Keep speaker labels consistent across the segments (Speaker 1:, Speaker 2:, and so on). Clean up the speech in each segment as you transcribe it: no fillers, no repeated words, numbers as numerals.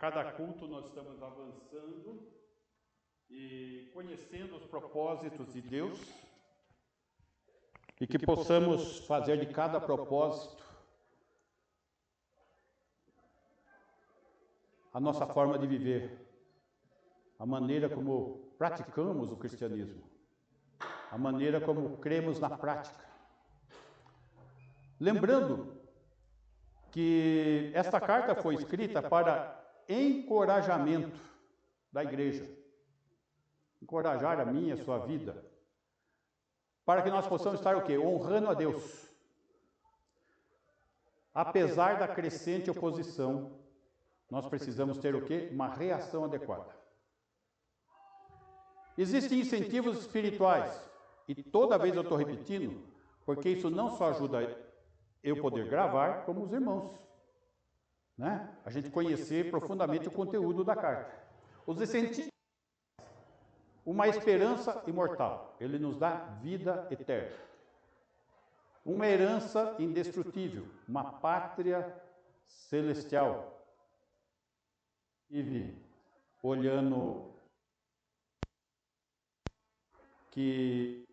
Speaker 1: cada culto nós estamos avançando e conhecendo os propósitos de Deus e que possamos fazer de cada propósito a nossa forma de viver, a maneira como praticamos o cristianismo, a maneira como cremos na prática. Lembrando que esta carta foi escrita para encorajamento da igreja, encorajar a minha, a sua vida, para que nós possamos estar o quê? Honrando a Deus. Apesar da crescente oposição, nós precisamos ter o quê? Uma reação adequada. Existem incentivos espirituais, e toda vez eu estou repetindo, porque isso não só ajuda eu poder gravar, como os irmãos, né? A gente conhecer profundamente o conteúdo da carta. Os incentivos, uma esperança imortal, ele nos dá vida eterna. Uma herança indestrutível, uma pátria celestial. Vive olhando que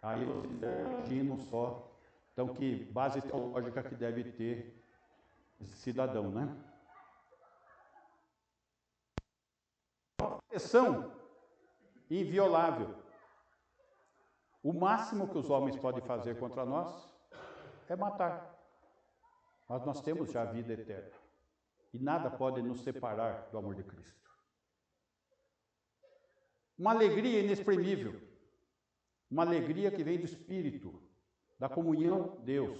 Speaker 1: aí você imagina só, então que base teológica que deve ter esse cidadão, né? Uma proteção inviolável. O máximo que os homens podem fazer contra nós é matar. Mas nós temos já a vida eterna. E nada pode nos separar do amor de Cristo. Uma alegria inexprimível. Uma alegria que vem do Espírito, da comunhão com Deus,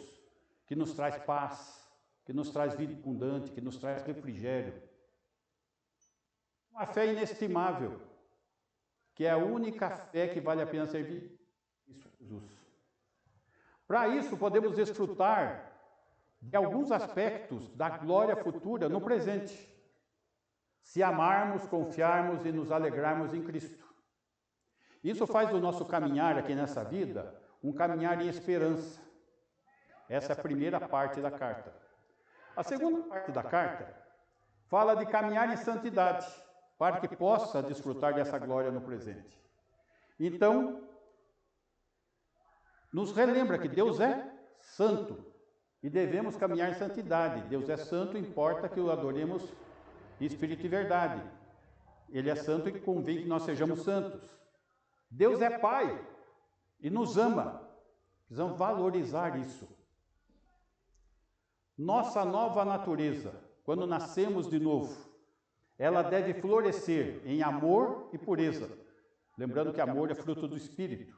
Speaker 1: que nos traz paz, que nos traz vida abundante, que nos traz refrigério. Uma fé inestimável, que é a única fé que vale a pena servir Jesus. Para isso, podemos desfrutar de alguns aspectos da glória futura no presente, se amarmos, confiarmos e nos alegrarmos em Cristo. Isso faz do nosso caminhar aqui nessa vida um caminhar em esperança. Essa é a primeira parte da carta. A segunda parte da carta fala de caminhar em santidade, para que possa desfrutar dessa glória no presente. Então, nos relembra que Deus é santo e devemos caminhar em santidade. Deus é santo, importa que o adoremos em espírito e verdade. Ele é santo e convém que nós sejamos santos. Deus é Pai e nos ama. Precisamos valorizar isso. Nossa nova natureza, quando nascemos de novo, ela deve florescer em amor e pureza. Lembrando que amor é fruto do Espírito.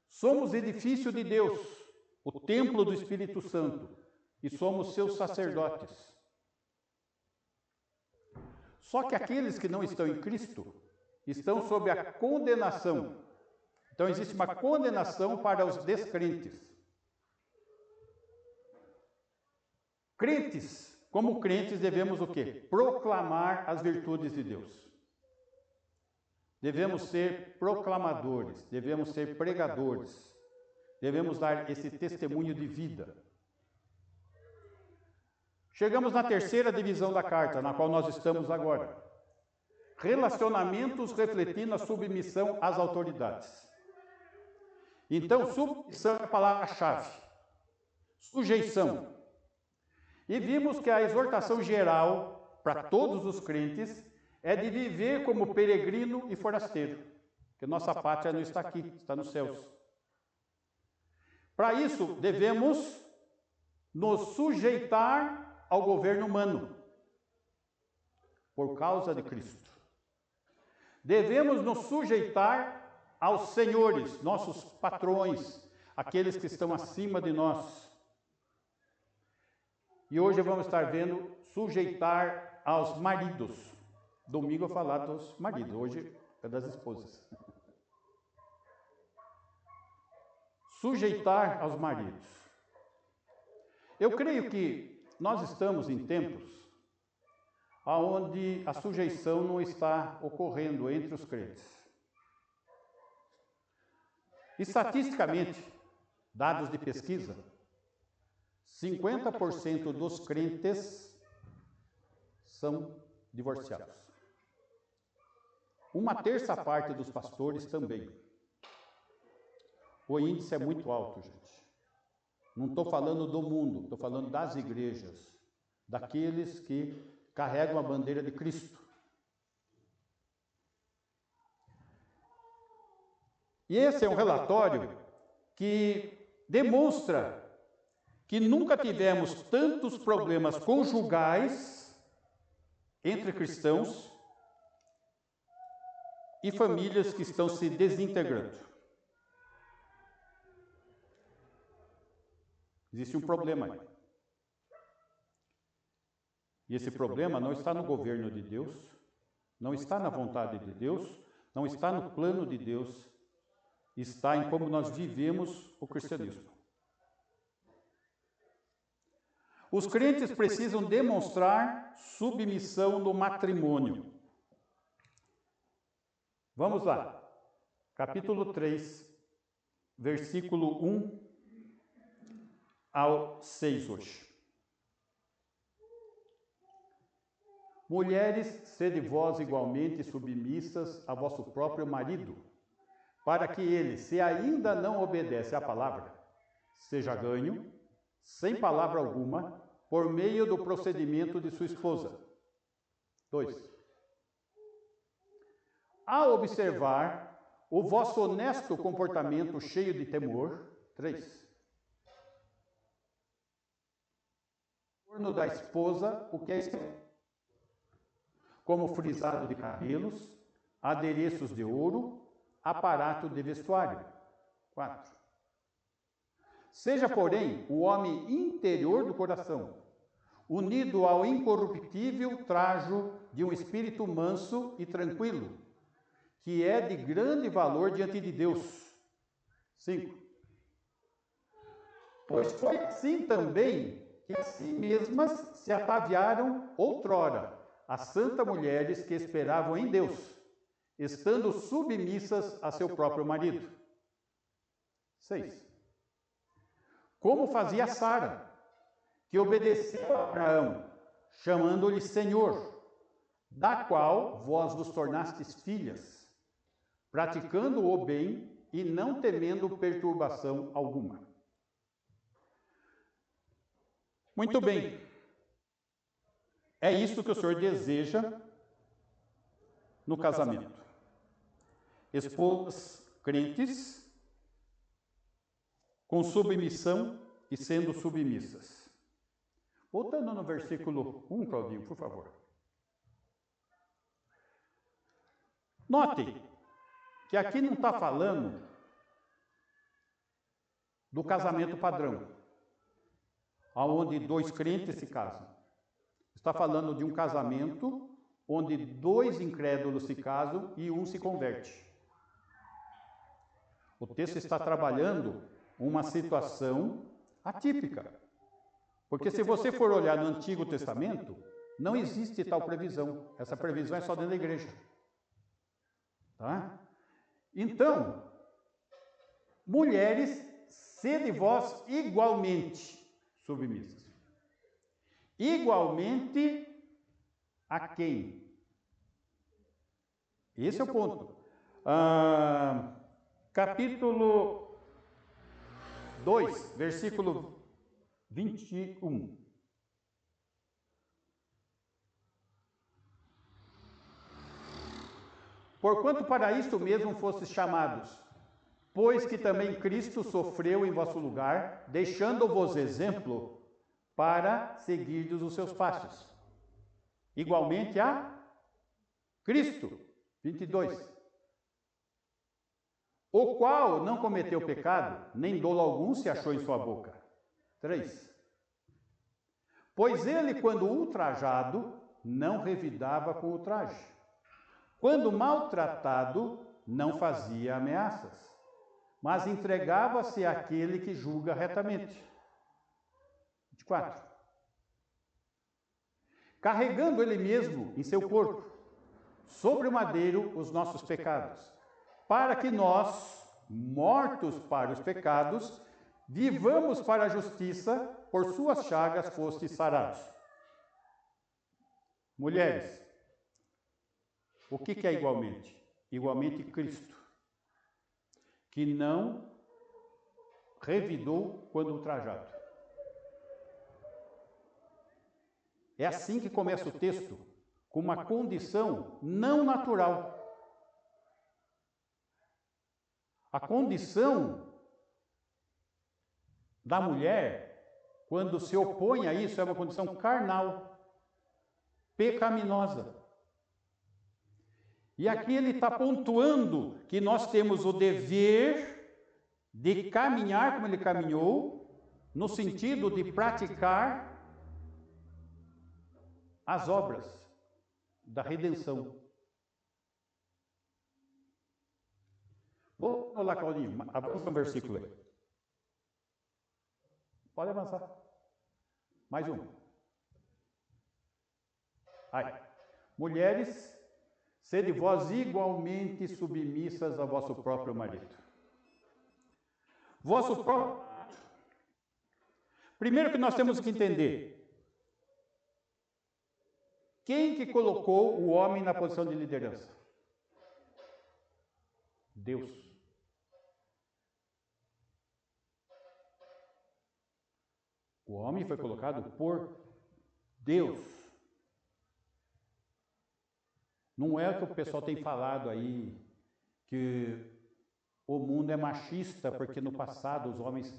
Speaker 1: Somos edifício de Deus, o templo do Espírito Santo, e somos seus sacerdotes. Só que aqueles que não estão em Cristo estão sob a condenação. Então existe uma condenação para os descrentes. Crentes, como crentes, devemos o quê? Proclamar as virtudes de Deus. Devemos ser proclamadores, devemos ser pregadores, devemos dar esse testemunho de vida. Chegamos na terceira divisão da carta, na qual nós estamos agora. Relacionamentos refletindo a submissão às autoridades. Então, submissão é a palavra-chave. Sujeição. E vimos que a exortação geral para todos os crentes é de viver como peregrino e forasteiro, que nossa pátria não está aqui, está nos céus. Para isso, devemos nos sujeitar ao governo humano, por causa de Cristo. Devemos nos sujeitar aos senhores, nossos patrões, aqueles que estão acima de nós. E hoje vamos estar vendo sujeitar aos maridos. Domingo eu falar dos maridos, hoje é das esposas. Sujeitar aos maridos. Eu creio que nós estamos em tempos onde a sujeição não está ocorrendo entre os crentes. Estatisticamente, dados de pesquisa, 50% dos crentes são divorciados. Uma terça parte dos pastores também. O índice é muito alto, gente. Não estou falando do mundo, estou falando das igrejas, daqueles que carregam a bandeira de Cristo. E esse é um relatório que demonstra que nunca tivemos tantos problemas conjugais entre cristãos e famílias que estão se desintegrando. Existe um problema aí. E esse problema não está no governo de Deus, não está na vontade de Deus, não está no plano de Deus, está em como nós vivemos o cristianismo. Os crentes precisam demonstrar submissão no matrimônio. Vamos lá. Capítulo 3, versículo 1 ao 6 hoje. Mulheres, sede vós igualmente submissas a vosso próprio marido, para que ele, se ainda não obedece à palavra, seja ganho, sem palavra alguma, por meio do procedimento de sua esposa. 2. Ao observar o vosso honesto comportamento cheio de temor. 3. Torno da esposa, o que é externo, como frisado de cabelos, adereços de ouro, aparato de vestuário. 4. Seja, porém, o homem interior do coração, unido ao incorruptível trajo de um espírito manso e tranquilo, que é de grande valor diante de Deus. 5. Pois foi assim também que a si mesmas se ataviaram outrora as santas mulheres que esperavam em Deus, estando submissas a seu próprio marido. 6. Como fazia Sara, que obedeceu a Abraão, chamando-lhe Senhor, da qual vós vos tornastes filhas, praticando o bem e não temendo perturbação alguma. Muito bem. É isso que o Senhor deseja no casamento. Esposas crentes com submissão e sendo submissas. Voltando no versículo 1, Claudinho, por favor. Notem que aqui não está falando do casamento padrão, onde dois crentes se casam. Está falando de um casamento onde dois incrédulos se casam e um se converte. O texto está trabalhando uma situação atípica. Porque se você for olhar no Antigo Testamento, não existe tal previsão. Essa previsão é só dentro da igreja. Tá? Então, mulheres, sede vós igualmente submissas. Igualmente a quem? Esse é o ponto. Capítulo 2, versículo 21. Porquanto para isto mesmo fostes chamados, pois que também Cristo sofreu em vosso lugar, deixando-vos exemplo para seguirdes os seus passos. Igualmente a Cristo. 22. O qual não cometeu pecado, nem dolo algum se achou em sua boca. 3. Pois ele, quando ultrajado, não revidava com ultraje. Quando maltratado, não fazia ameaças, mas entregava-se àquele que julga retamente. 24. Carregando ele mesmo em seu corpo, sobre o madeiro, os nossos pecados, para que nós, mortos para os pecados, vivamos para a justiça, por suas chagas fostes sarados. Mulheres, o que é igualmente? Igualmente Cristo, que não revidou quando ultrajado. É assim que começa o texto, com uma condição não natural. A condição da mulher, quando se opõe a isso, é uma condição carnal, pecaminosa. E aqui ele está pontuando que nós temos o dever de caminhar como ele caminhou, no sentido de praticar as obras da redenção. Vou lá, Claudinho, avança um versículo aí. Pode avançar. Mais um. Aí. Mulheres, sede vós igualmente submissas ao vosso próprio marido. Vosso próprio. Primeiro que nós temos que entender. Quem que colocou o homem na posição de liderança? Deus. O homem foi colocado por Deus. Não é o que o pessoal tem falado aí, que o mundo é machista, porque no passado os homens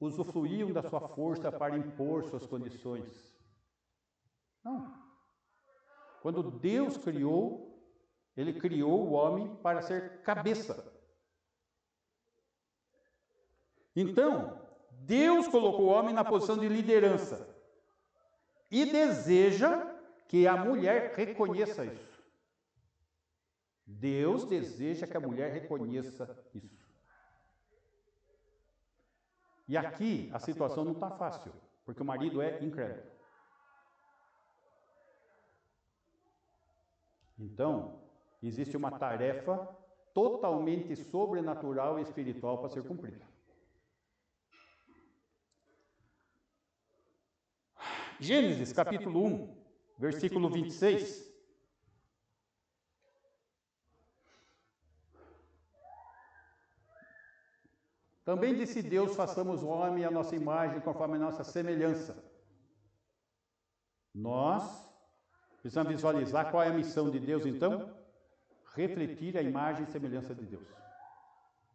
Speaker 1: usufruíam da sua força para impor suas condições. Não. Quando Deus criou, Ele criou o homem para ser cabeça. Então, Deus colocou o homem na posição de liderança e deseja que a mulher reconheça isso. Deus deseja que a mulher reconheça isso. E aqui a situação não está fácil, porque o marido é incrédulo. Então, existe uma tarefa totalmente sobrenatural e espiritual para ser cumprida. Gênesis, capítulo 1, versículo 26. Também disse Deus, façamos o homem à nossa imagem, conforme a nossa semelhança. Nós precisamos visualizar qual é a missão de Deus, então? Refletir a imagem e semelhança de Deus.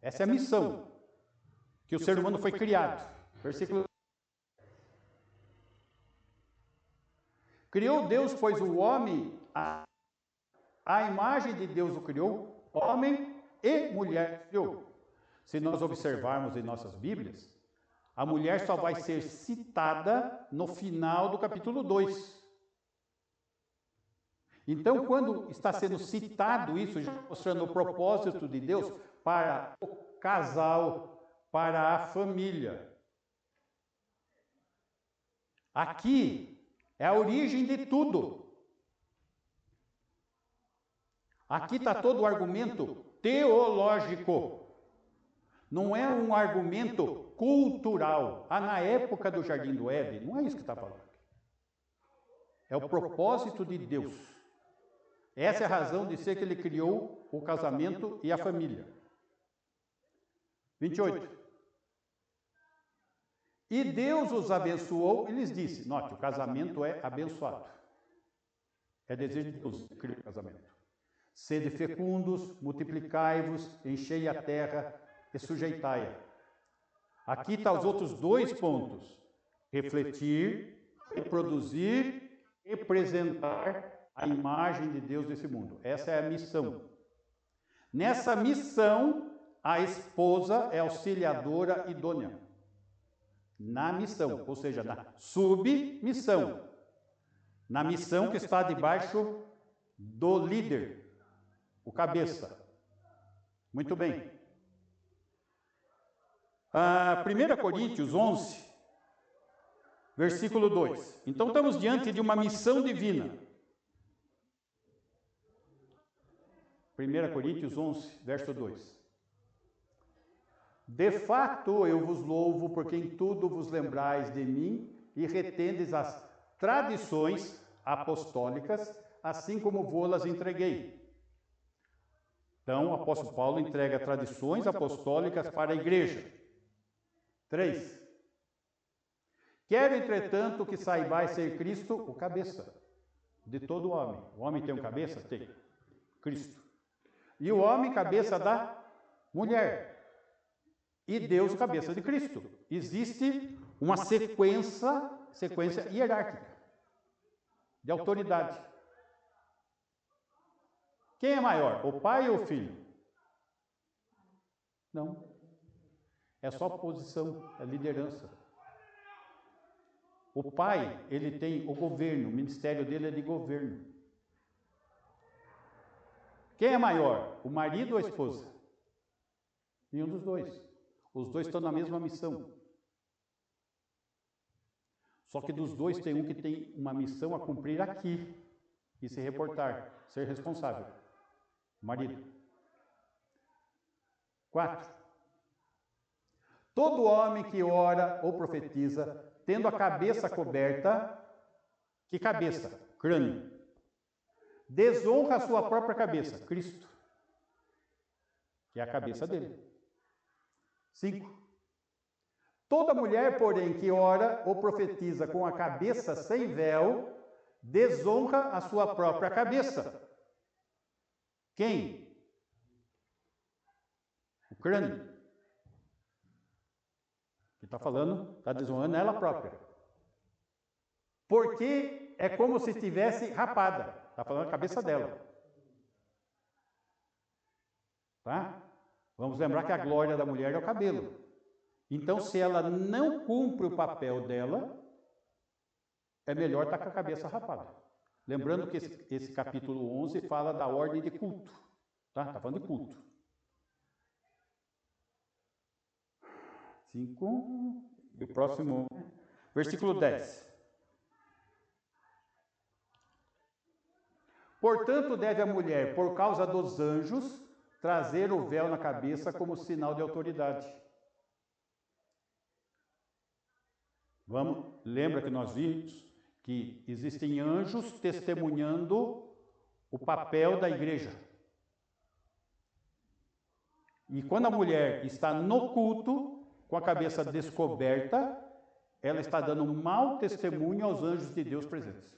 Speaker 1: Essa é a missão que o ser humano foi criado. Versículo. Criou Deus, pois o homem, a imagem de Deus o criou, homem e mulher criou. Se nós observarmos em nossas Bíblias, a mulher só vai ser citada no final do capítulo 2. Então, quando está sendo citado isso, já mostrando o propósito de Deus para o casal, para a família. Aqui é a origem de tudo. Aqui está todo o argumento teológico. Não é um argumento cultural. Na época do Jardim do Éden, não é isso que está falando. É o propósito de Deus. Essa é a razão de ser que ele criou o casamento e a família. 28. E Deus os abençoou e lhes disse, note, o casamento é abençoado. É desejo de Deus criar o casamento. Sede fecundos, multiplicai-vos, enchei a terra e sujeitai-a. Aqui estão os outros dois pontos. Refletir, reproduzir e apresentar a imagem de Deus nesse mundo. Essa é a missão. Nessa missão, a esposa é auxiliadora idônea. Na missão, ou seja, na submissão. Na missão que está debaixo do líder, o cabeça. Muito bem. 1 Coríntios 11, versículo 2. Então estamos diante de uma missão divina. 1 Coríntios 11, verso 2. De fato, eu vos louvo, porque em tudo vos lembrais de mim e retendes as tradições apostólicas, assim como vou-las entreguei. Então, o apóstolo Paulo entrega tradições apostólicas para a igreja. 3. Quero, entretanto, que saibais ser Cristo o cabeça de todo homem. O homem tem um cabeça? Tem. Cristo. E o homem, cabeça da mulher. E Deus, cabeça de Cristo. Existe uma sequência hierárquica de autoridade. Quem é maior, o pai ou o filho? Não. É só posição, é liderança. O pai, ele tem o governo, o ministério dele é de governo. Quem é maior, o marido ou a esposa? Nenhum dos dois. Os dois estão na mesma missão. Só que dos dois tem um que tem uma missão a cumprir aqui e se reportar, ser responsável. O marido. 4. Todo homem que ora ou profetiza, tendo a cabeça coberta, que cabeça? Crânio. Desonra a sua própria cabeça, Cristo, que é a cabeça dele. 5. Toda mulher, porém, que ora ou profetiza com a cabeça sem véu, desonra a sua própria cabeça. Quem? O crânio. Que está falando, está desonrando ela própria. Porque é como se estivesse rapada. Está falando a cabeça dela. Tá? Vamos lembrar que a glória da mulher é o cabelo. Então, se ela não cumpre o papel dela, é melhor estar com a cabeça rapada. Lembrando que esse capítulo 11 fala da ordem de culto. Tá? Está falando de culto. 5. E o próximo, versículo 10. Portanto, deve a mulher, por causa dos anjos, trazer o véu na cabeça como sinal de autoridade. Lembra que nós vimos que existem anjos testemunhando o papel da igreja. E quando a mulher está no culto, com a cabeça descoberta, ela está dando um mau testemunho aos anjos de Deus presentes.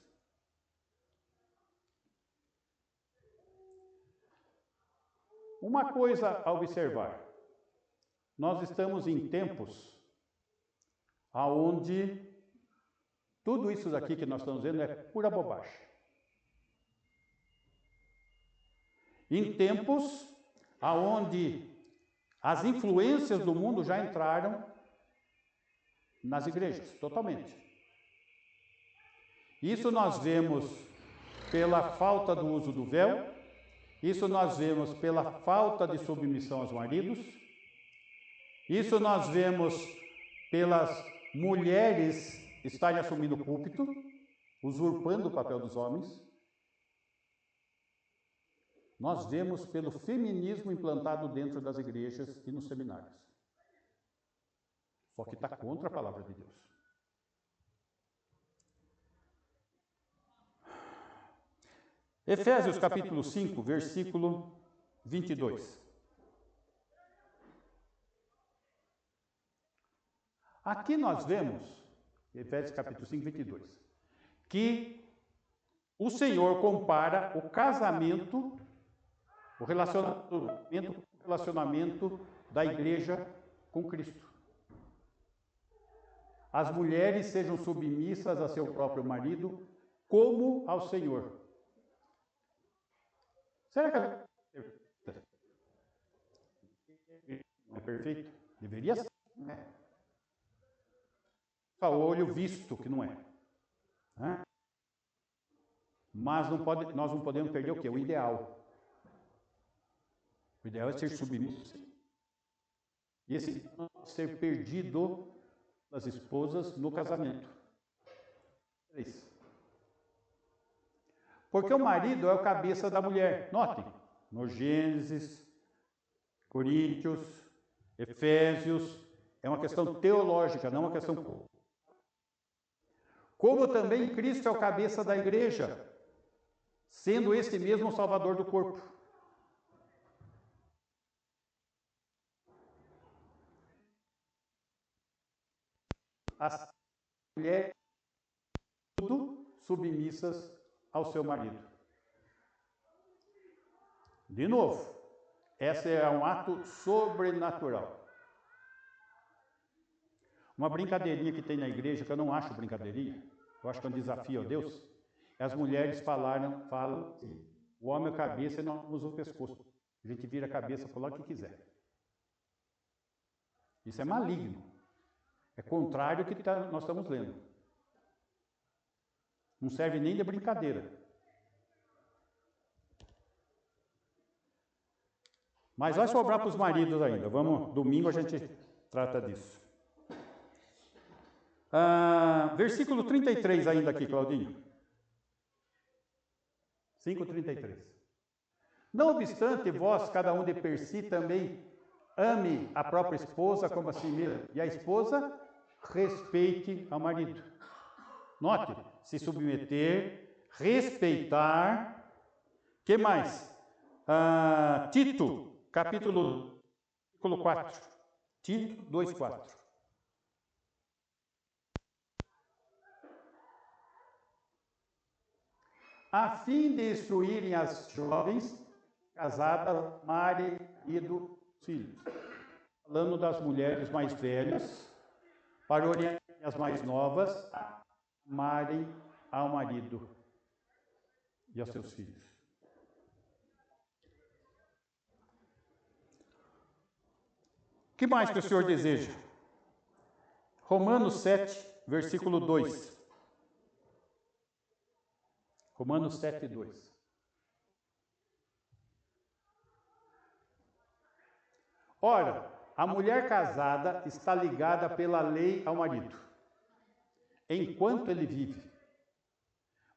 Speaker 1: Uma coisa a observar. Nós estamos em tempos aonde tudo isso daqui que nós estamos vendo é pura bobagem. Em tempos aonde as influências do mundo já entraram nas igrejas, totalmente. Isso nós vemos pela falta do uso do véu, isso nós vemos pela falta de submissão aos maridos, isso nós vemos pelas mulheres estarem assumindo o púlpito, usurpando o papel dos homens. Nós vemos pelo feminismo implantado dentro das igrejas e nos seminários. Só que está contra a palavra de Deus. Efésios capítulo 5, versículo 22. Aqui nós vemos, Efésios capítulo 5, 22, que o Senhor compara o casamento, o relacionamento da igreja com Cristo. As mulheres sejam submissas a seu próprio marido, como ao Senhor. Será que é perfeito? Deveria ser, né? A olho visto que não é. Mas nós não podemos perder o quê? O ideal. O ideal é ser submisso. E esse não pode ser perdido das esposas no casamento. É isso. Porque o marido é o cabeça da mulher. Notem, no Gênesis, Coríntios, Efésios, é uma questão teológica, não uma questão. Como também Cristo é o cabeça da igreja, sendo este mesmo o Salvador do corpo. As mulheres tudo submissas ao seu marido. De novo, esse é um ato sobrenatural. Uma brincadeirinha que tem na igreja, que eu não acho brincadeirinha, eu acho que é um desafio a Deus, as mulheres falam, o homem é a cabeça e não usa o pescoço. A gente vira a cabeça para o lado que quiser. Isso é maligno. É contrário ao que nós estamos lendo. Não serve nem de brincadeira. Mas vai sobrar para os maridos ainda. Domingo a gente trata disso. Versículo 33 ainda aqui, Claudinho. 5:33. Não obstante, vós, cada um de per si, também ame a própria esposa como a si mesmo. E a esposa respeite ao marido. Note, se submeter, respeitar. Que mais? Tito, capítulo 4. Tito 2:4. A fim de instruírem as jovens casadas, marido, filhos. Falando das mulheres mais velhas, para orientar as mais novas a amarem ao marido e aos seus filhos. O que mais que o Senhor deseja? Romanos 7, versículo 2. Romanos 7, 2. Ora, a mulher casada está ligada pela lei ao marido, enquanto ele vive.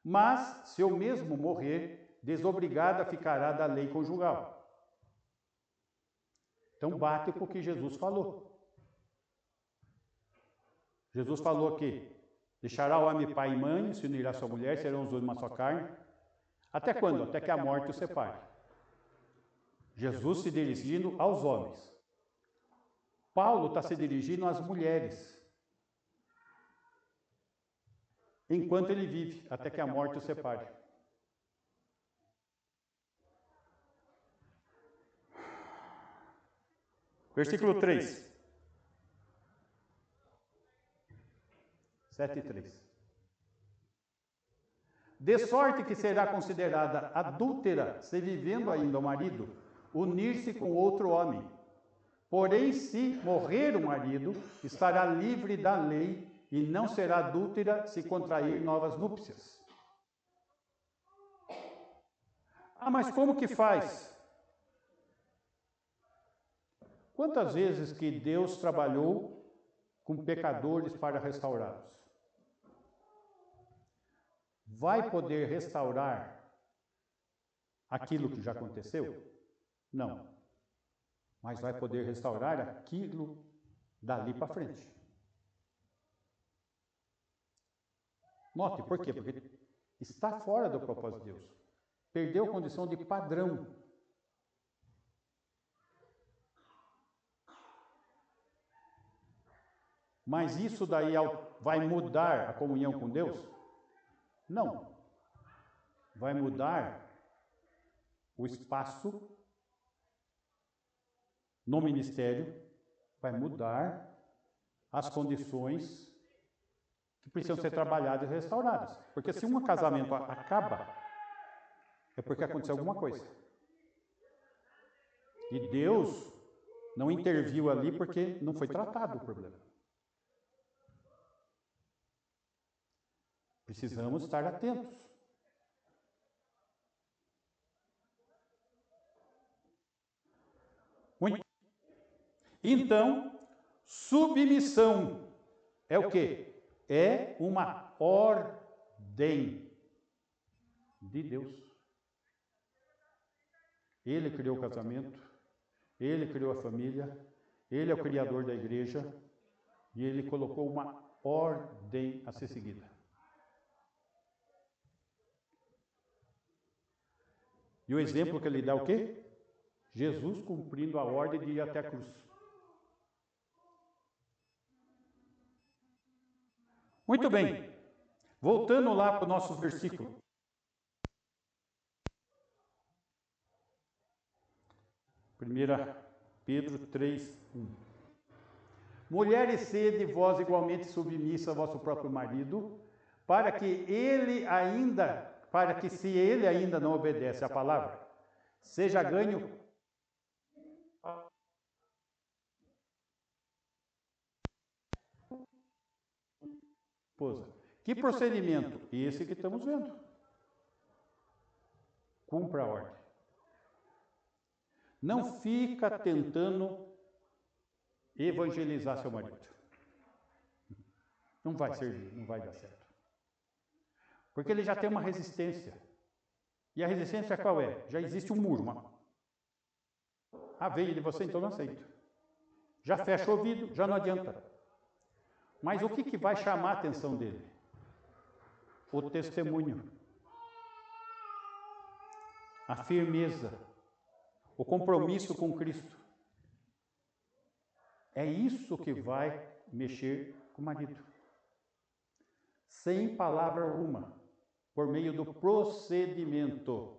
Speaker 1: Mas, se eu mesmo morrer, desobrigada ficará da lei conjugal. Então, bate com o que Jesus falou. Jesus falou que deixará o homem pai e mãe, se unirá a sua mulher, serão os dois uma só carne. Até quando? Até que a morte os separe. Jesus se dirigindo aos homens. Paulo está se dirigindo às mulheres. Enquanto ele vive, até que a morte os separe. Versículo 3. 7:3. De sorte que será considerada adúltera, se vivendo ainda o marido, unir-se com outro homem. Porém, se morrer o marido, estará livre da lei e não será adúltera se contrair novas núpcias. Mas como que faz? Quantas vezes que Deus trabalhou com pecadores para restaurá-los? Vai poder restaurar aquilo que já aconteceu? Não. Mas vai poder restaurar aquilo dali para frente. Note, por quê? Porque está fora do propósito de Deus. Perdeu a condição de padrão. Mas isso daí vai mudar a comunhão com Deus? Não. Vai mudar o espaço no ministério, vai mudar as condições que precisam ser trabalhadas e restauradas. Porque se um casamento acaba, é porque aconteceu alguma coisa. E Deus não interviu ali porque não foi tratado o problema. Precisamos estar atentos. Muito. Então, submissão é o quê? É uma ordem de Deus. Ele criou o casamento, ele criou a família, Ele é o criador da igreja e ele colocou uma ordem a ser seguida. E o exemplo que ele dá é o quê? Jesus cumprindo a ordem de ir até a cruz. Muito bem. Voltando lá para o nosso versículo. 1 Pedro 3:1. Mulheres, sede vós igualmente submissa ao vosso próprio marido, para que se ele ainda não obedece à palavra, seja ganho esposa. Que procedimento? Esse que estamos vendo. Cumpra a ordem. Não fica tentando evangelizar seu marido. Não vai servir, não vai dar certo. Porque ele já tem uma resistência. E a resistência qual é? Já existe um muro. Veio de você, então não aceito. Já fecha o ouvido, já não adianta. Mas o que vai chamar a atenção dele? O testemunho. A firmeza. O compromisso com Cristo. É isso que vai mexer com o marido. Sem palavra alguma. Por meio do procedimento.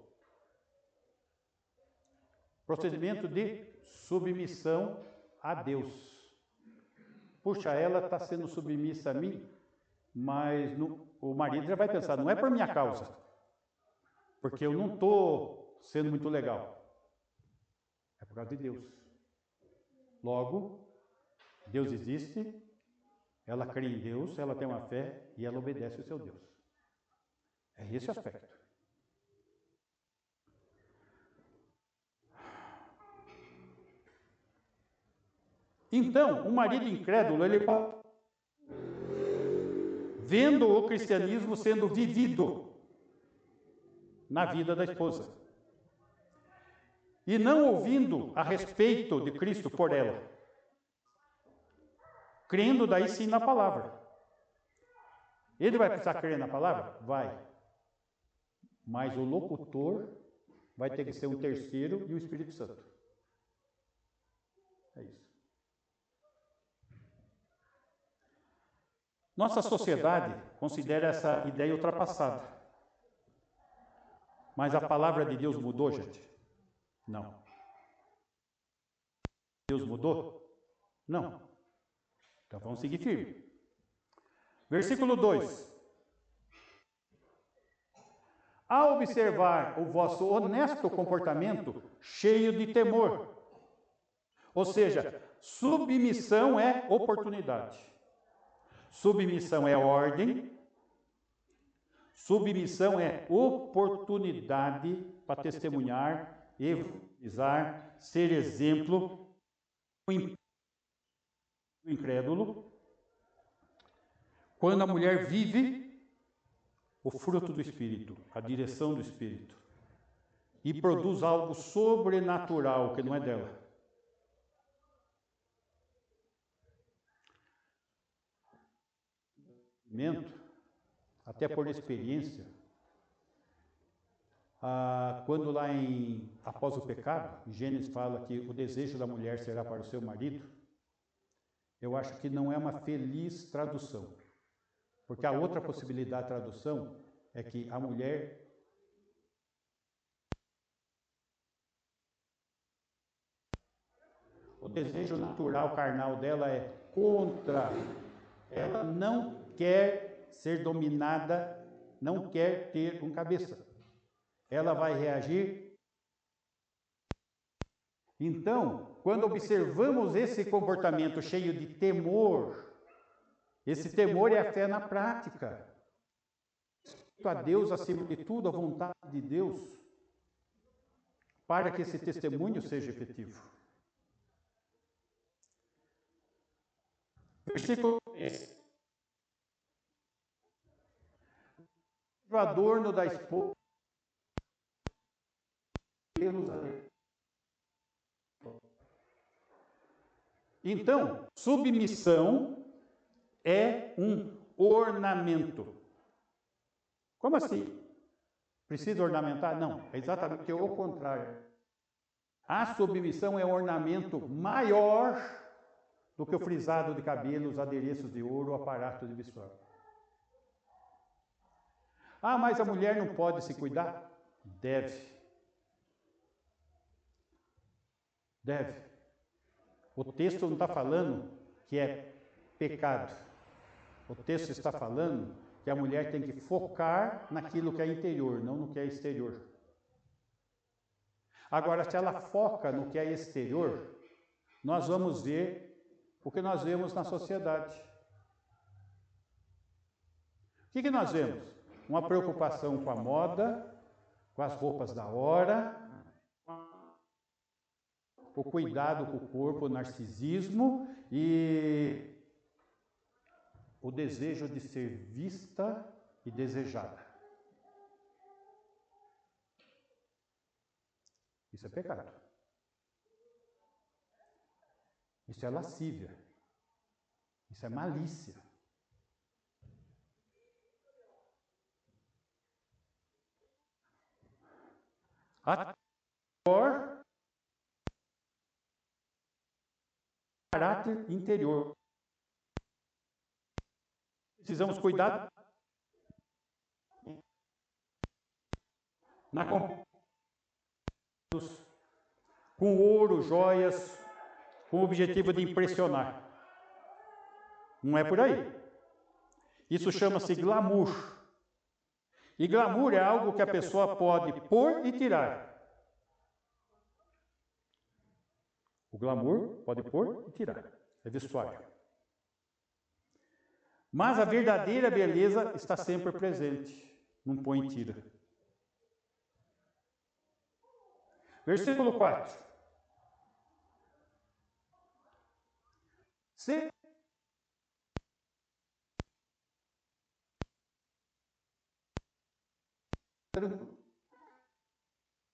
Speaker 1: Procedimento de submissão a Deus. Puxa, ela está sendo submissa a mim, mas o marido já vai pensar, não é por minha causa, porque eu não estou sendo muito legal. É por causa de Deus. Logo, Deus existe, ela crê em Deus, ela tem uma fé e ela obedece ao seu Deus. É esse o aspecto. Então, o marido incrédulo, ele vendo o cristianismo sendo vivido na vida da esposa e não ouvindo a respeito de Cristo por ela, crendo daí sim na palavra. Ele vai precisar crer na palavra? Vai. Mas o locutor vai ter que ser um terceiro e o Espírito Santo. É isso. Nossa sociedade considera essa ideia ultrapassada. Mas a palavra de Deus mudou, gente? Não. Deus mudou? Não. Então vamos seguir firme. Versículo 2. Ao observar o vosso honesto comportamento, cheio de temor. Ou seja, submissão é oportunidade. Submissão é ordem. Submissão é oportunidade para testemunhar, evangelizar, ser exemplo do incrédulo. Quando a mulher vive o fruto do Espírito, a direção do Espírito, e produz algo sobrenatural que não é dela. Até por experiência, quando lá após o pecado, Gênesis fala que o desejo da mulher será para o seu marido, eu acho que não é uma feliz tradução. Porque a outra possibilidade de tradução é que a mulher o desejo natural carnal dela é contra. Ela não quer ser dominada, não quer ter um cabeça. Ela vai reagir. Então, quando observamos esse comportamento cheio de temor, esse temor é a fé na prática. A Deus acima de tudo, a vontade de Deus, para que esse testemunho seja efetivo. Versículo 3. O adorno da esposa. Então, submissão é um ornamento. Como assim? Precisa ornamentar? Não, é exatamente o contrário. A submissão é um ornamento maior do que o frisado de cabelos, adereços de ouro, o aparato de visual. Ah, mas a mulher não pode se cuidar? Deve. Deve. O texto não está falando que é pecado. O texto está falando que a mulher tem que focar naquilo que é interior, não no que é exterior. Agora, se ela foca no que é exterior, nós vamos ver o que nós vemos na sociedade. O que nós vemos? Uma preocupação com a moda, com as roupas da hora, o cuidado com o corpo, o narcisismo e o desejo de ser vista e desejada. Isso é pecado. Isso é lascívia. Isso é malícia. A pior caráter interior. Precisamos cuidar na com ouro, joias, com o objetivo de impressionar. Não é por aí. Isso chama-se glamour. E glamour é algo que a pessoa pode pôr e tirar. O glamour pode pôr e tirar. É vestuário. Mas a verdadeira beleza está sempre presente. Não põe e tira. Versículo 4. Se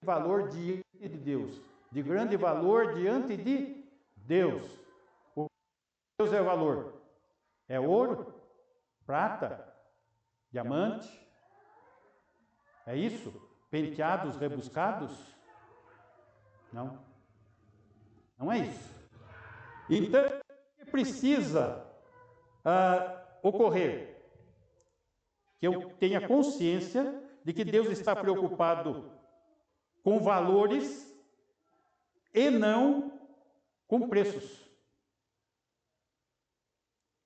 Speaker 1: valor diante de Deus, de grande valor diante de Deus. O Deus é o valor. É ouro, prata, diamante. É isso? Penteados rebuscados? Não. Não é isso. Então, precisa ocorrer que eu tenha consciência de que Deus está preocupado com valores e não com preços.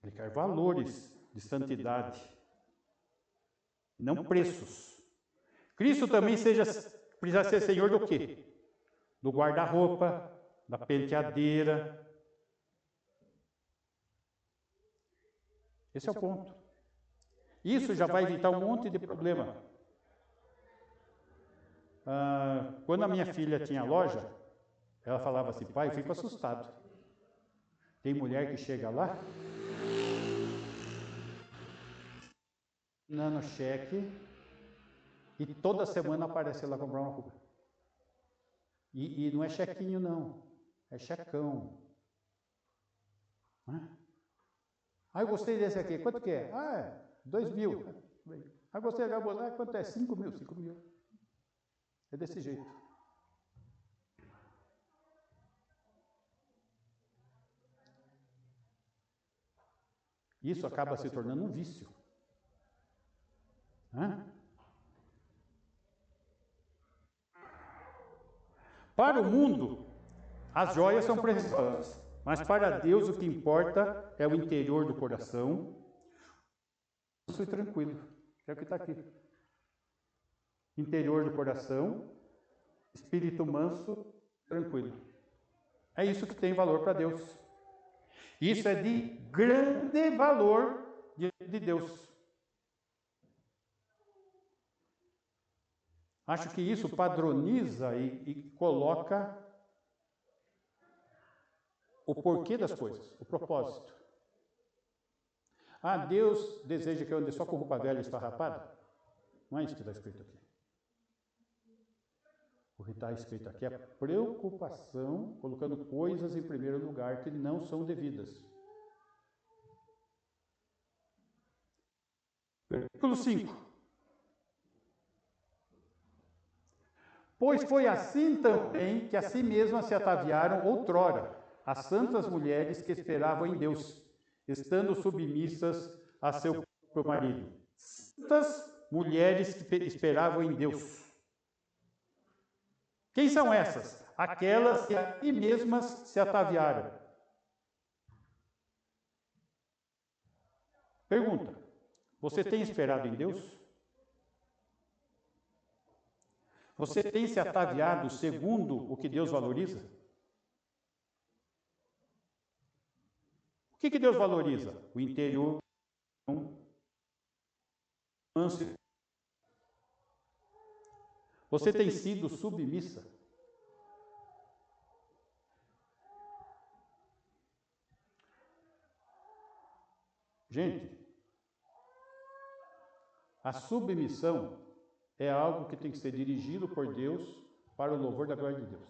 Speaker 1: Ele quer valores de santidade, não preços. Cristo também precisa ser Senhor do quê? Do guarda-roupa, da penteadeira. Esse é o ponto. Isso já vai evitar um monte de problema. Quando a minha filha tinha loja, ela falava assim, pai, eu fico assustado. Tem mulher que chega lá, dando cheque, e toda semana aparece lá comprar uma roupa. E não é chequinho, não. É checão. Eu gostei desse aqui. Quanto que é? 2.000. Gostei da gabolada. Quanto é? 5.000. 5.000. É desse jeito. Isso acaba se tornando um vício. Para o mundo, as joias são preciosas, mas para Deus o que importa é o interior do coração, manso e tranquilo. É o que está aqui. Interior do coração, espírito manso, tranquilo. É isso que tem valor para Deus. Isso é de grande valor de Deus. Acho que isso padroniza e coloca o porquê das coisas, o propósito. Deus deseja que eu ande só com roupa velha e esfarrapada? Não é isso que está escrito aqui. que está escrito aqui é preocupação, colocando coisas em primeiro lugar que não são devidas. Versículo 5. Pois foi assim também que a si mesmas se ataviaram outrora as santas mulheres que esperavam em Deus, estando submissas a seu próprio marido. Santas mulheres que esperavam em Deus. Quem são essas? Aquelas que a si mesmas se ataviaram. Pergunta: você tem esperado em Deus? Você tem se ataviado segundo o que Deus valoriza? O que Deus valoriza? O interior. Você tem sido submissa? Gente, a submissão é algo que tem que ser dirigido por Deus para o louvor da glória de Deus.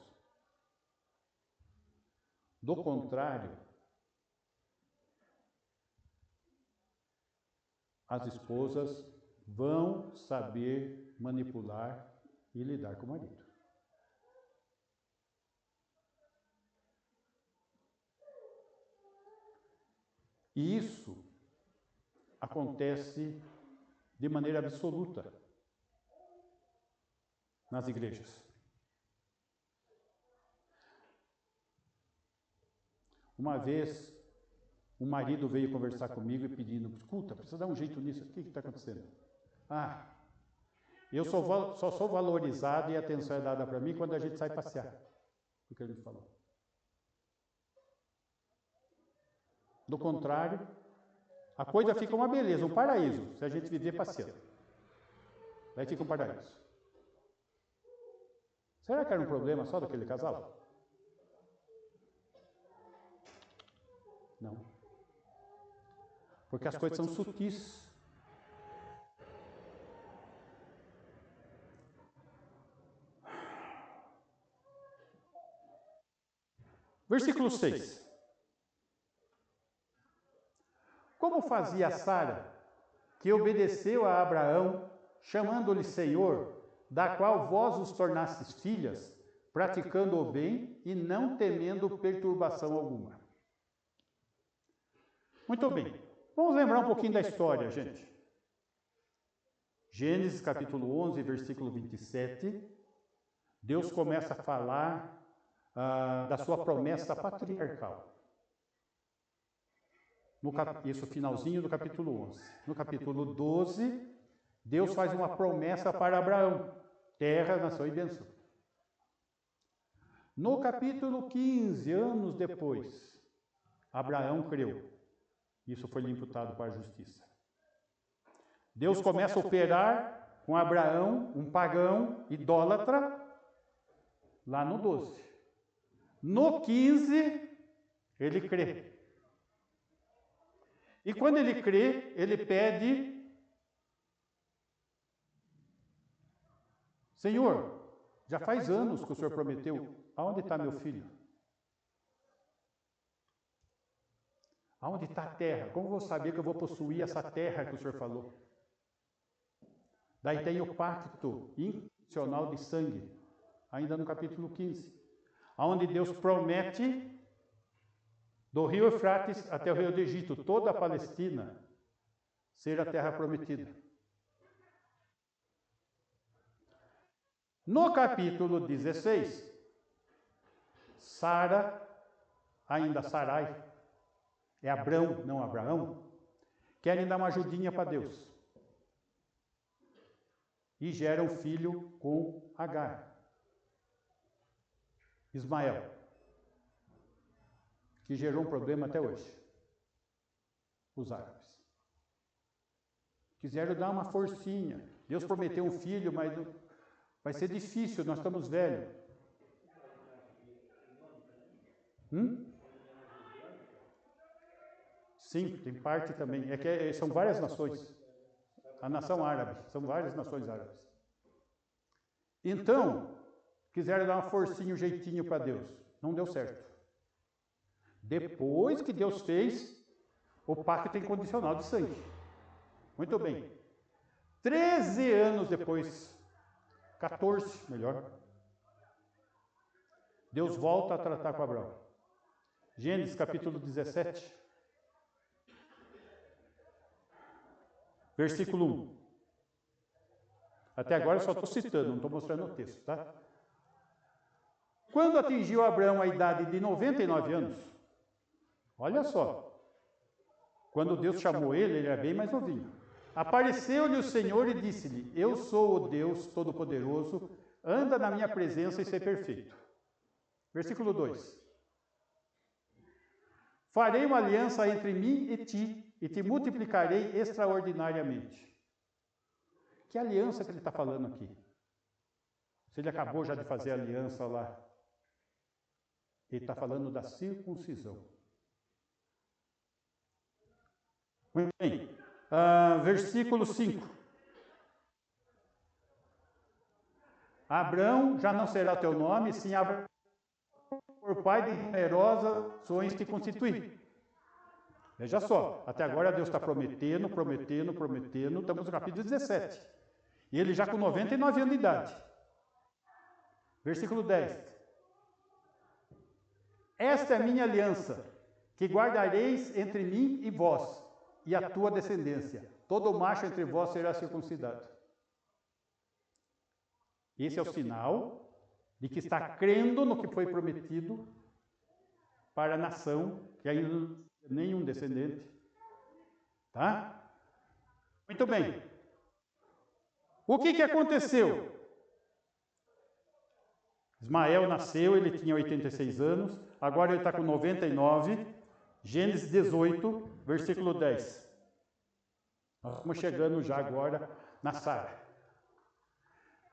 Speaker 1: Do contrário, as esposas vão saber manipular e lidar com o marido. E isso acontece de maneira absoluta nas igrejas. Uma vez, um marido veio conversar comigo e pedindo: escuta, precisa dar um jeito nisso, o que está acontecendo? Eu só sou valorizado e a atenção é dada para mim quando a gente sai passear. O que ele me falou. Do contrário, a coisa fica uma beleza, um paraíso, se a gente viver passeando. Daí fica um paraíso. Será que era um problema só daquele casal? Não. Porque as coisas são sutis. Versículo 6. Como fazia Sara, que obedeceu a Abraão, chamando-lhe Senhor, da qual vós os tornastes filhas, praticando o bem e não temendo perturbação alguma. Muito bem. Vamos lembrar um pouquinho da história, gente. Gênesis capítulo 11, versículo 27. Deus começa a falar da sua promessa patriarcal. Isso, finalzinho do capítulo 11. No capítulo 12, Deus faz uma promessa para Abraão: terra, nação e bênção. No capítulo 15, anos depois, Abraão creu. Isso foi lhe imputado para a justiça. Deus começa a operar com Abraão, um pagão, idólatra, lá no 12. No 15, ele crê. E quando ele crê, ele pede: Senhor, já faz anos que o Senhor prometeu, aonde está meu filho? Aonde está a terra? Como vou saber que eu vou possuir essa terra que o Senhor falou? Daí tem o pacto incondicional de sangue, ainda no capítulo 15, onde Deus promete do rio Eufrates até o rio do Egito, toda a Palestina, ser a terra prometida. No capítulo 16, Sara, ainda Sarai, é Abrão, não Abraão, querem dar uma ajudinha para Deus. E gera um filho com Agar, Ismael, que gerou um problema até hoje. Os árabes quiseram dar uma forcinha. Deus prometeu um filho, mas vai ser difícil, nós estamos velhos. Sim, tem parte também. É que são várias nações. A nação árabe, são várias nações árabes. Então, quiseram dar uma forcinha, um jeitinho para Deus. Não deu certo. Depois que Deus fez o pacto incondicional de sangue. Muito bem. 13 anos depois, 14, melhor, Deus volta a tratar com Abraão. Gênesis capítulo 17, versículo 1. Até agora eu só estou citando, não estou mostrando o texto, tá? Quando atingiu Abraão a idade de 99 anos, olha só, quando Deus chamou ele era bem mais novinho. Apareceu-lhe o Senhor e disse-lhe: eu sou o Deus Todo-Poderoso, anda na minha presença e ser perfeito. Versículo 2. Farei uma aliança entre mim e te multiplicarei extraordinariamente. Que aliança que ele está falando aqui? Se ele acabou já de fazer a aliança lá. Ele está falando da circuncisão. Muito bem. Versículo 5. Abrão já não será teu nome, sim Abraão, por pai de numerosas nações te constituir. Veja só, até agora Deus está prometendo, estamos no capítulo 17. E ele já com 99 anos de idade. Versículo 10. Esta é a minha aliança, que guardareis entre mim e vós, e a tua descendência. Todo macho entre vós será circuncidado. Esse é o sinal de que está crendo no que foi prometido para a nação, que ainda não tem nenhum descendente. Tá? Muito bem. O que aconteceu? Ismael nasceu, ele tinha 86 anos, agora ele está com 99. Gênesis 18, versículo 10. Nós estamos chegando já agora na Sara.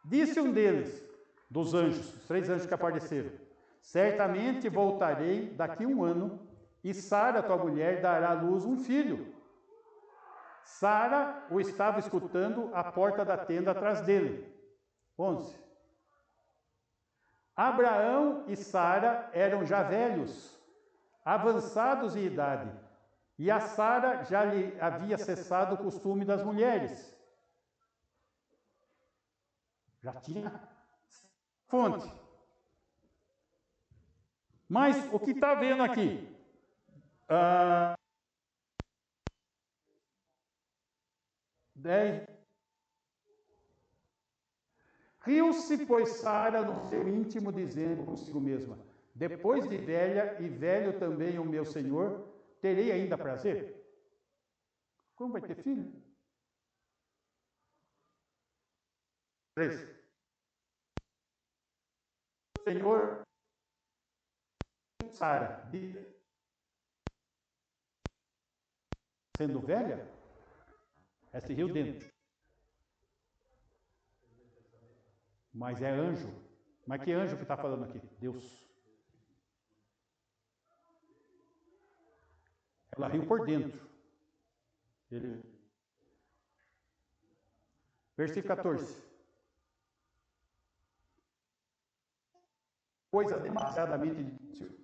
Speaker 1: Disse um deles, dos anjos, os 3 anjos que apareceram: certamente voltarei daqui a 1 ano, e Sara, tua mulher, dará à luz um filho. Sara o estava escutando à porta da tenda atrás dele. 11. Abraão e Sara eram já velhos, avançados em idade, e a Sara já lhe havia cessado o costume das mulheres. Já tinha fonte. Mas o que está vendo aqui? 10. Riu-se, pois, Sara no seu íntimo, dizendo consigo mesma: depois de velha e velho também o meu senhor, terei ainda prazer? Como vai ter filho? 13. Senhor, Sara, sendo velha, se riu dentro. Mas é anjo. Mas que anjo que está falando aqui? Deus. Ela riu por dentro. Versículo 14. Coisa demasiadamente difícil.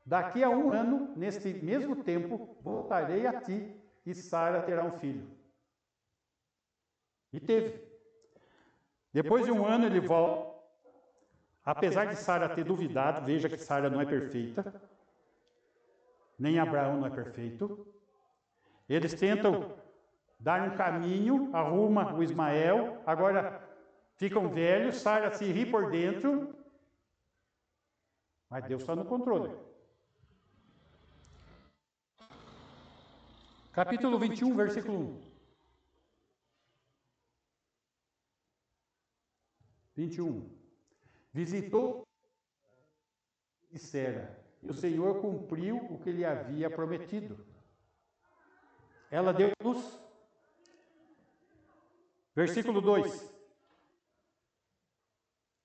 Speaker 1: Daqui a 1 ano, neste mesmo tempo, voltarei a ti e Sara terá um filho. E teve. Depois de 1 ano ele volta. Apesar de Sara ter duvidado, veja que Sara não é perfeita, nem Abraão não é perfeito. Eles tentam dar um caminho, arruma o Ismael, agora ficam velhos, Sara se ri por dentro, mas Deus está no controle. Capítulo 21, versículo 1. 21. Visitou e dissera, e o Senhor cumpriu o que lhe havia prometido. Ela deu luz. Versículo 2.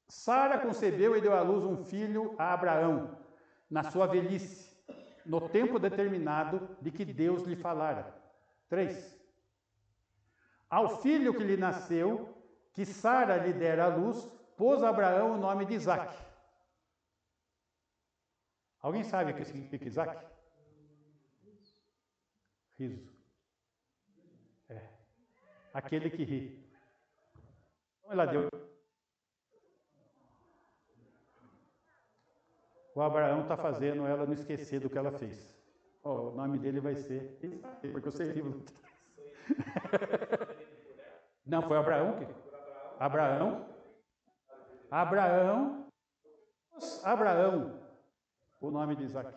Speaker 1: Sara concebeu e deu à luz um filho a Abraão, na sua velhice, no tempo determinado de que Deus lhe falara. 3. Ao filho que lhe nasceu, que Sara lhe dera à luz, pôs a Abraão o nome de Isaac. Alguém sabe o que significa Isaac? Riso. É. Aquele que ri. Então ela deu. O Abraão está fazendo ela não esquecer do que ela fez. Oh, o nome dele vai ser Isaac, porque você riu. Não, foi Abraão que? Abraão, o nome de Isaac.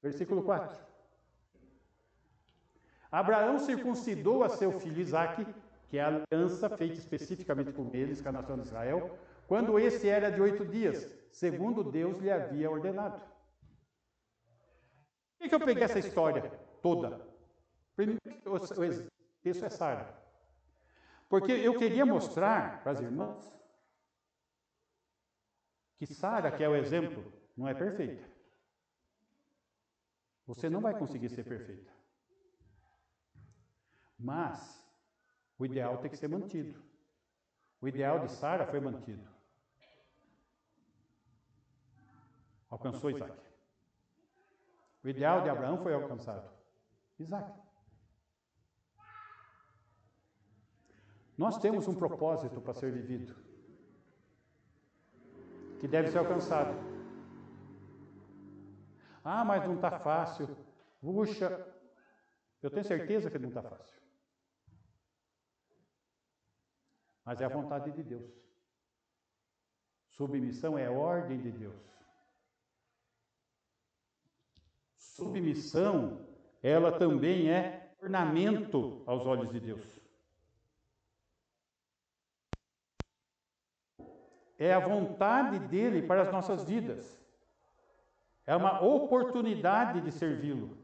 Speaker 1: Versículo 4. Abraão circuncidou a seu filho Isaac, que é a aliança feita especificamente por eles, com a nação de Israel, quando esse era de 8 dias, segundo Deus lhe havia ordenado. Por que eu peguei essa história toda? Primeiro, o texto é Sara. Porque eu queria mostrar para as irmãs que Sara, que é o exemplo, não é perfeita. Você não vai conseguir ser perfeita. Mas o ideal tem que ser mantido. O ideal de Sara foi mantido. Alcançou Isaac. O ideal de Abraão foi alcançado. Isaac. Nós temos um propósito para ser vivido, que deve ser alcançado. Ah, mas não está fácil. Puxa, eu tenho certeza que não está fácil. Mas é a vontade de Deus. Submissão é a ordem de Deus. Submissão, ela também é ornamento aos olhos de Deus. É a vontade dele para as nossas vidas. É uma oportunidade de servi-lo.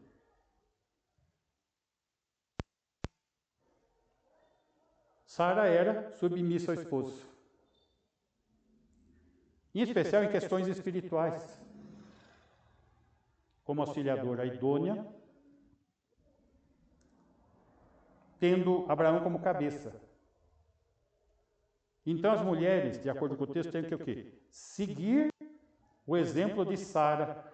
Speaker 1: Sara era submissa ao esposo. Em especial em questões espirituais. Como auxiliadora idônea, tendo Abraão como cabeça. Então as mulheres, de acordo com o texto, têm que o quê? Seguir o exemplo de Sara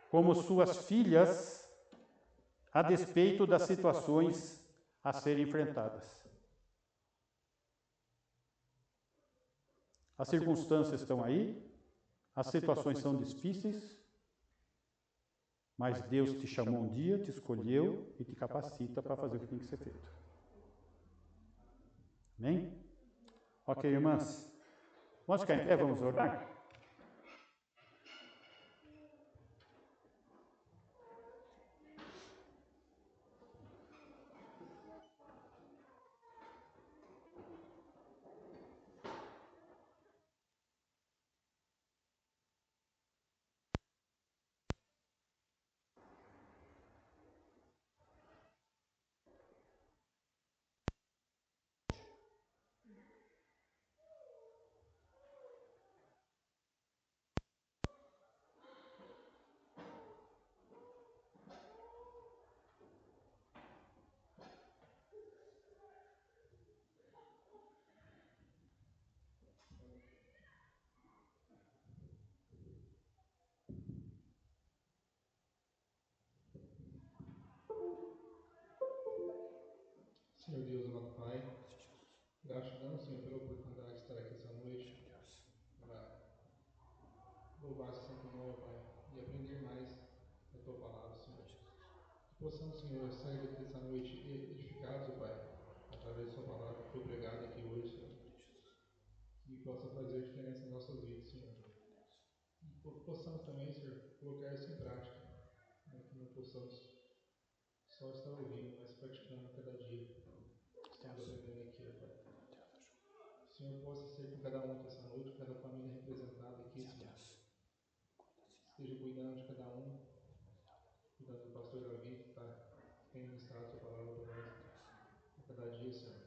Speaker 1: como suas filhas a despeito das situações a serem enfrentadas. As circunstâncias estão aí, as situações são difíceis, mas Deus te chamou um dia, te escolheu e te capacita para fazer o que tem que ser feito. Amém? Ok, irmãs? Vamos ficar em pé, vamos orar?
Speaker 2: Senhor Deus, amado Pai, gratidão, Senhor, pela oportunidade de estar aqui essa noite para louvar esse santo nome, Pai, e aprender mais da Tua palavra, Senhor. Que possamos, Senhor, sair daqui essa noite edificados, Pai, através da Sua palavra que foi pregada aqui hoje, Senhor. Que possa fazer diferença nas nossas vidas, Senhor. E possamos também, Senhor, colocar isso em prática, né? Que não possamos só estar ouvindo, mas praticando cada dia. Estamos aprendendo aqui, Pai. Que o Senhor possa ser com cada um aqui essa noite, com cada família representada aqui, Senhor. Esteja cuidando de cada um, cuidando do pastor Davi, que tem ministrado a Sua palavra para nós a cada dia, Senhor.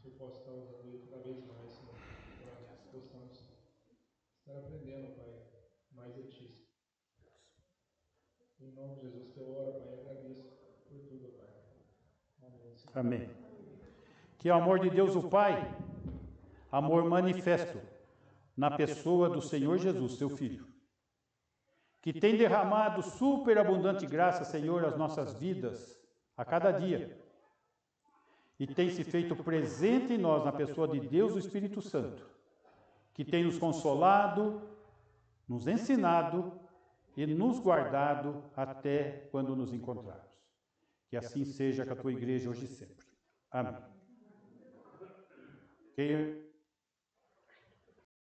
Speaker 2: Que o Senhor possa estar usando ele cada vez mais, Senhor, para que possamos estar aprendendo, Pai, mais de Ti. Em nome de Jesus que eu oro, Pai, e agradeço por tudo, Pai. Amém.
Speaker 1: Amém. que é o amor de Deus o Pai, amor manifesto na pessoa do Senhor Jesus, seu Filho, que tem derramado superabundante graça, Senhor, às nossas vidas, a cada dia, e tem se feito presente em nós, na pessoa de Deus, o Espírito Santo, que tem nos consolado, nos ensinado e nos guardado até quando nos encontrarmos. Que assim seja com a tua igreja hoje e sempre. Amém.